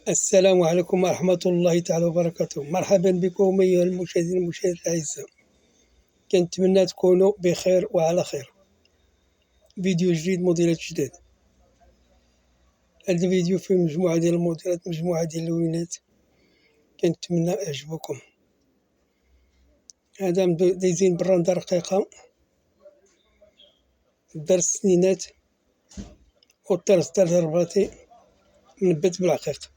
السلام عليكم ورحمة الله تعالى وبركاته. مرحبا بكم أيها المشاهدين والمشاهدات الأعزاء، كنتمنى تكونوا بخير وعلى خير. فيديو جديد، موديلات جداد. هذا الفيديو فيه مجموعة ديال الموديلات، مجموعة ديال اللوينات، كنتمنى يعجبكم. هذا دايزين براندة رقيقة، دار السنينات والطرز طرز رباطي منبت بالعقيق.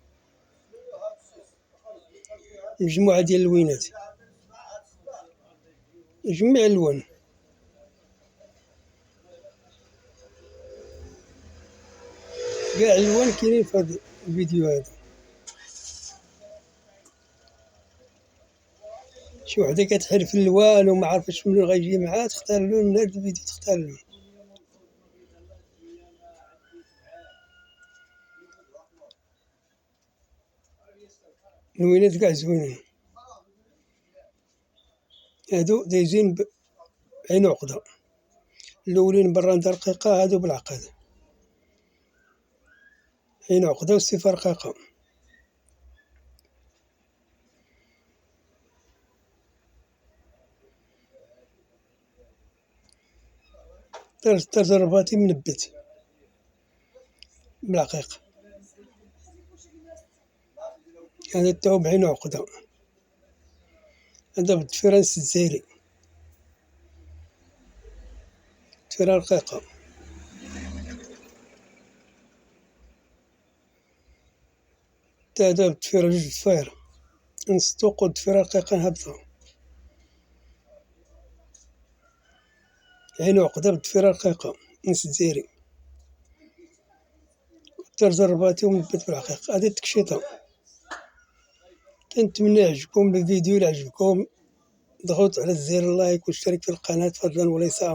مجموعة ديال اللوينات، جميع الألوان. كاع الألوان كاينين في هذا الفيديو هذا. شي وحدة كتحل في الألوان وما عارفاش منو غيجي معاها، تختار اللون من هذا الفيديو، تختار اللون. اللوينات كاع زوينين. هادو دايزين بعين عقدة، الأولين براندة رقيقة، هادو بالعقد عين عقدة والصفة رقيقة. طرز رباطي منبت بالعقيق. هذا تاو بعين عقدة، هذا بالدفيرانس الجزائري، دفيرة رقيقة. تا هذا بالدفيرة جوج دفاير، نص طوق والدفيرة رقيقة هابطة. عين عقدة بالدفيرة رقيقة نص جزائري، طرز رباطي ومنبت بالعقيق. هذه التكشيطة. كنتمنى يعجبكم الفيديو. إلا عجبكم ضغط على زر اللايك واشترك في القناة فضلا وليس أمرا.